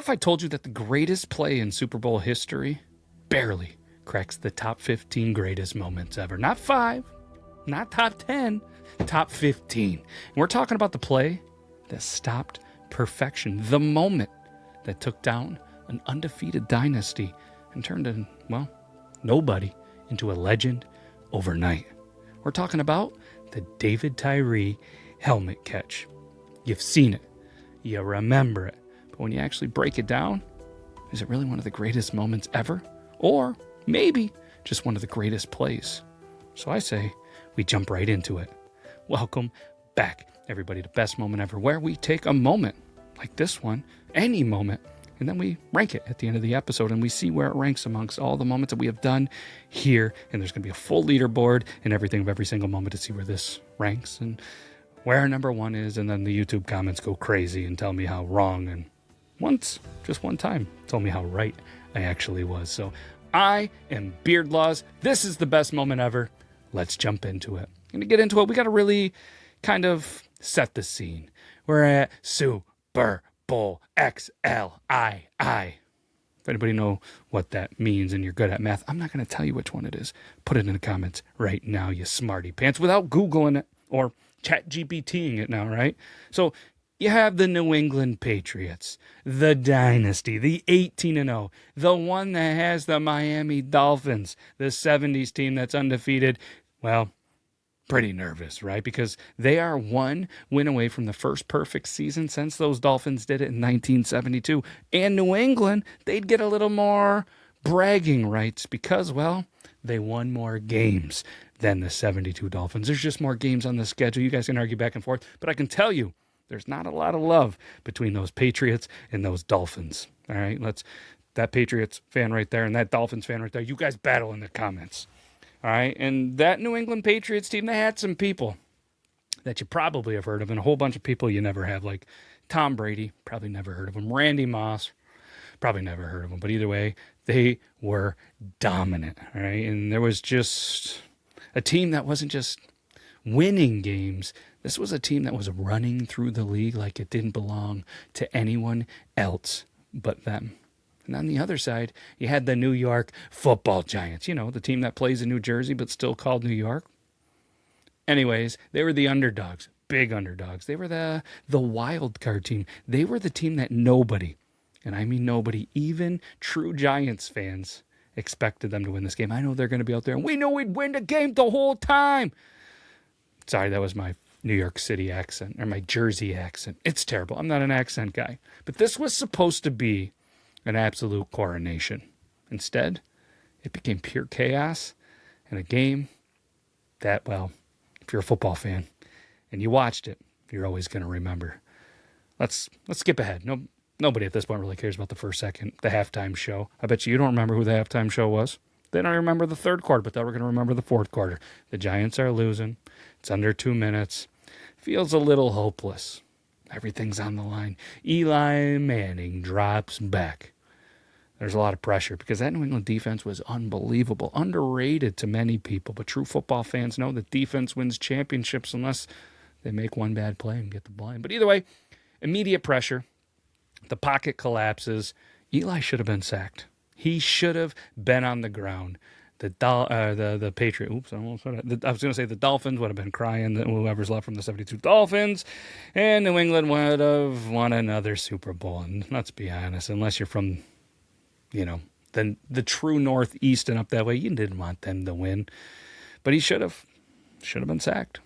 if I told you that the greatest play in Super Bowl history barely cracks the top 15 greatest moments ever? Not 5, not top 10, top 15. And we're talking about the play that stopped perfection, the moment that took down an undefeated dynasty and turned nobody into a legend overnight. We're talking about the David Tyree Helmet Catch. You've seen it. You remember it. But when you actually break it down, is it really one of the greatest moments ever? Or maybe just one of the greatest plays? So I say we jump right into it. Welcome back, everybody, to Best Moment Ever, where we take a moment like this one, any moment, and then we rank it at the end of the episode, and we see where it ranks amongst all the moments that we have done here. And there's going to be a full leaderboard and everything of every single moment to see where this ranks and where number one is. And then the YouTube comments go crazy and tell me how wrong, and just one time, told me how right I actually was. So I am Beard Laws. This is the best moment ever. Let's jump into it. And to get into it, we got to really kind of set the scene. We're at Super Bowl XLII. If anybody know what that means and you're good at math, I'm not going to tell you which one it is. Put it in the comments right now, you smarty pants, without Googling it or chat GPTing it now, right? So you have the New England Patriots, the dynasty, the 18-0, the one that has the Miami Dolphins, the 70s team that's undefeated. Well, pretty nervous, right? Because they are one win away from the first perfect season since those Dolphins did it in 1972. And New England, they'd get a little more bragging rights because, well, they won more games than the 72 Dolphins. There's just more games on the schedule. You guys can argue back and forth, but I can tell you there's not a lot of love between those Patriots and those Dolphins. All right, that Patriots fan right there and that Dolphins fan right there, you guys battle in the comments. All right, and that New England Patriots team, they had some people that you probably have heard of, and a whole bunch of people you never have, like Tom Brady, probably never heard of him. Randy Moss, probably never heard of him. But either way, they were dominant, all right? And there was just a team that wasn't just winning games. This was a team that was running through the league like it didn't belong to anyone else but them. And on the other side, you had the New York Football Giants, you know, the team that plays in New Jersey but still called New York. Anyways, they were the underdogs, big underdogs. They were the wild card team. They were the team that nobody, and I mean nobody, even true Giants fans, expected them to win this game. I know they're going to be out there, and we knew we'd win the game the whole time. Sorry, that was my New York City accent, or my Jersey accent. It's terrible. I'm not an accent guy. But this was supposed to be an absolute coronation. Instead, it became pure chaos and a game that, well, if you're a football fan and you watched it, you're always going to remember. Let's skip ahead. Nobody at this point really cares about the halftime show. I bet you don't remember who the halftime show was. They don't remember the third quarter, but they were going to remember the fourth quarter. The Giants are losing. It's under 2 minutes. Feels a little hopeless. Everything's on the line. Eli Manning drops back. There's a lot of pressure because that New England defense was unbelievable, underrated to many people. But true football fans know that defense wins championships unless they make one bad play and get the blame. But either way, immediate pressure. The pocket collapses. Eli should have been sacked. He should have been on the ground. The Patriots. Oops, I almost said it. I was going to say the Dolphins would have been crying. That whoever's left from the 72 Dolphins, and New England would have won another Super Bowl. And let's be honest, unless you're from, then the true Northeast and up that way, you didn't want them to win. But he should have been sacked.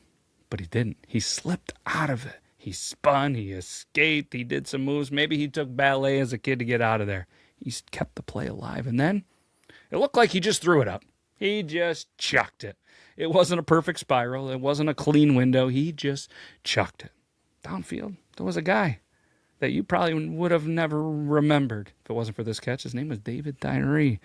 But he didn't. He slipped out of it. He spun. He escaped. He did some moves. Maybe he took ballet as a kid to get out of there. He kept the play alive, and then it looked like he just threw it up. He just chucked it. It wasn't a perfect spiral. It wasn't a clean window. He just chucked it. Downfield, there was a guy that you probably would have never remembered if it wasn't for this catch. His name was David Tyree. It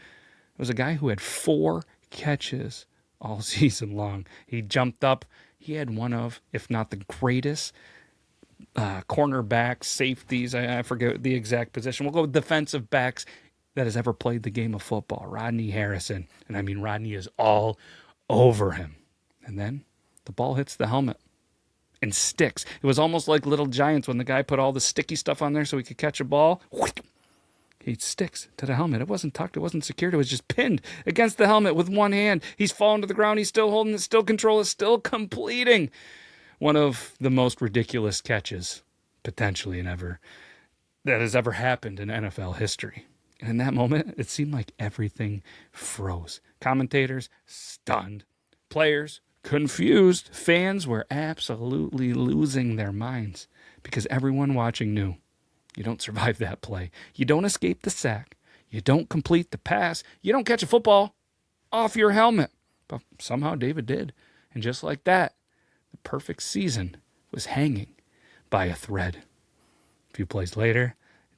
was a guy who had 4 catches all season long. He jumped up. He had one of, if not the greatest, cornerbacks, safeties, I forget the exact position. We'll go with defensive backs that has ever played the game of football, Rodney Harrison. And I mean, Rodney is all over him. And then the ball hits the helmet and sticks. It was almost like Little Giants when the guy put all the sticky stuff on there so he could catch a ball. He sticks to the helmet. It wasn't tucked. It wasn't secured. It was just pinned against the helmet with one hand. He's fallen to the ground. He's still holding it, still control it, still completing one of the most ridiculous catches, potentially, that has ever happened in NFL history. And in that moment, it seemed like everything froze. Commentators stunned. Players confused. Fans were absolutely losing their minds because everyone watching knew you don't survive that play. You don't escape the sack. You don't complete the pass. You don't catch a football off your helmet. But somehow David did. And just like that, the perfect season was hanging by a thread. A few plays later,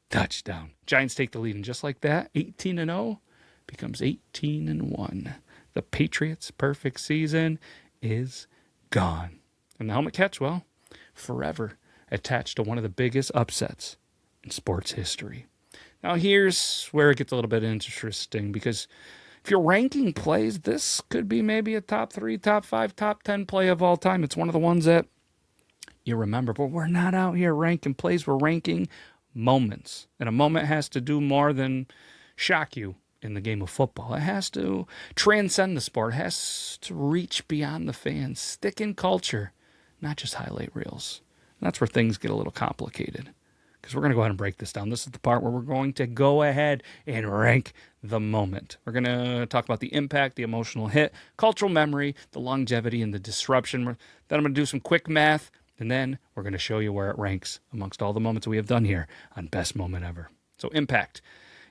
touchdown. Giants take the lead. And just like that, 18-0 becomes 18-1. The Patriots' perfect season is gone. And the helmet catch, well, forever attached to one of the biggest upsets in sports history. Now here's where it gets a little bit interesting, because if you're ranking plays, this could be maybe a top 3, top 5, top 10 play of all time. It's one of the ones that you remember, but we're not out here ranking plays. We're ranking moments. And a moment has to do more than shock you in the game of football. It has to transcend the sport. It has to reach beyond the fans, stick in culture, not just highlight reels. And that's where things get a little complicated, because we're going to go ahead and break this down. This is the part where we're going to go ahead and rank the moment. We're going to talk about the impact, the emotional hit, cultural memory, the longevity, and the disruption. Then I'm going to do some quick math, and then we're going to show you where it ranks amongst all the moments we have done here on Best Moment Ever. So impact.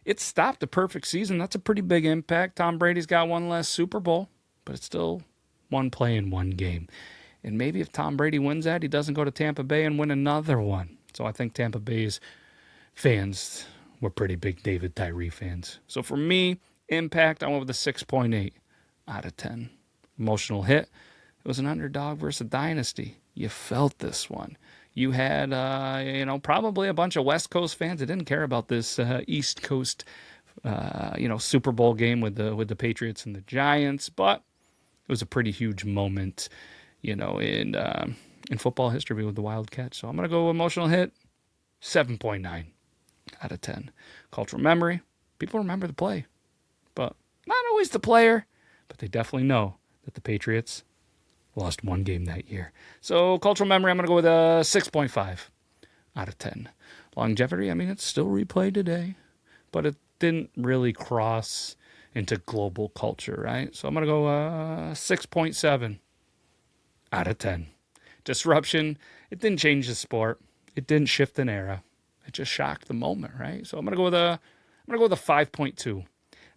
It stopped a perfect season. That's a pretty big impact. Tom Brady's got one less Super Bowl, but it's still one play in one game. And maybe if Tom Brady wins that, he doesn't go to Tampa Bay and win another one. So I think Tampa Bay's fans were pretty big David Tyree fans. So for me, impact, I went with a 6.8 out of 10. Emotional hit. It was an underdog versus a dynasty. You felt this one. You had, probably a bunch of West Coast fans that didn't care about this East Coast, Super Bowl game with the Patriots and the Giants. But it was a pretty huge moment, in football history with the wild catch. So I'm going to go emotional hit, 7.9 out of 10. Cultural memory. People remember the play, but not always the player. But they definitely know that the Patriots lost one game that year. So cultural memory, I'm going to go with a 6.5 out of 10. Longevity, it's still replayed today, but it didn't really cross into global culture, right? So I'm going to go 6.7 out of 10. Disruption, it didn't change the sport. It didn't shift an era. It just shocked the moment, right? So I'm going to go with a 5.2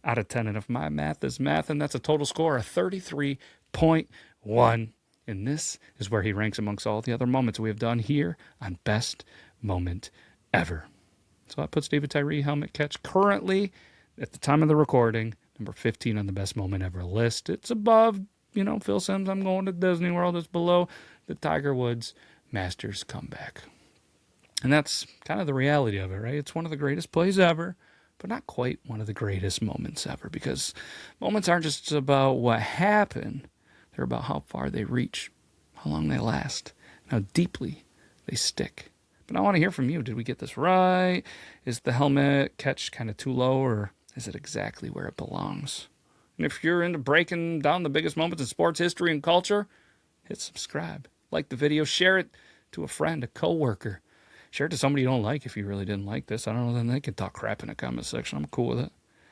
out of 10. And if my math is math, and that's a total score of 33.1. And this is where he ranks amongst all the other moments we have done here on Best Moment Ever. So that puts David Tyree Helmet Catch currently, at the time of the recording, number 15 on the Best Moment Ever list. It's above, Phil Simms, I'm going to Disney World. It's below the Tiger Woods Masters comeback. And that's kind of the reality of it, right? It's one of the greatest plays ever, but not quite one of the greatest moments ever, because moments aren't just about what happened. They're about how far they reach, how long they last, and how deeply they stick. But I want to hear from you. Did we get this right? Is the helmet catch kind of too low, or is it exactly where it belongs? And if you're into breaking down the biggest moments in sports history and culture, hit subscribe. Like the video. Share it to a friend, a coworker. Share it to somebody you don't like if you really didn't like this. I don't know, then they can talk crap in the comment section. I'm cool with it.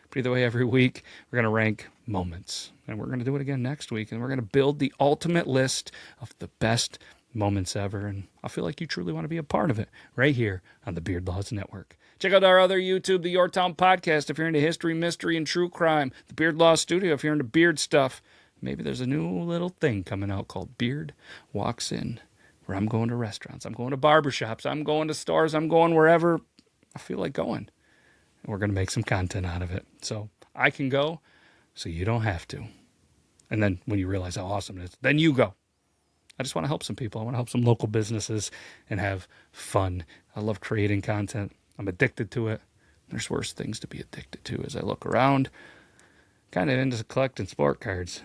But either way, every week, we're going to rank moments. And we're going to do it again next week. And we're going to build the ultimate list of the best moments ever. And I feel like you truly want to be a part of it right here on the Beard Laws Network. Check out our other YouTube, the Your Town Podcast, if you're into history, mystery, and true crime. The Beard Laws Studio, if you're into beard stuff. Maybe there's a new little thing coming out called Beard Walks In, where I'm going to restaurants. I'm going to barbershops. I'm going to stores. I'm going wherever I feel like going. And we're going to make some content out of it. So I can go, so you don't have to. And then when you realize how awesome it is, then you go. I just want to help some people. I want to help some local businesses and have fun. I love creating content. I'm addicted to it. There's worse things to be addicted to as I look around. Kind of into collecting sport cards.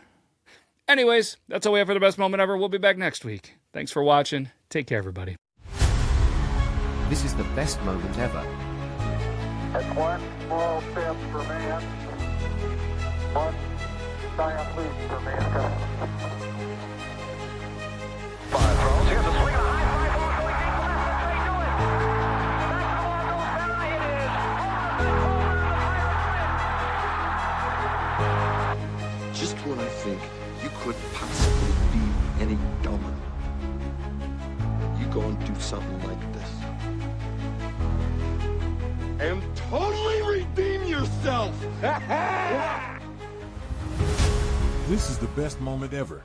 Anyways, that's all we have for the Best Moment Ever. We'll be back next week. Thanks for watching. Take care, everybody. This is the best moment ever. That's one small step for man, one giant leap for mankind. 5 throws. Here's a swing and a high fly ball going deep left. That's the ball goes down. It is. Just when I think you couldn't possibly be any dumber, you go and do something like this. And totally redeem yourself! This is the best moment ever.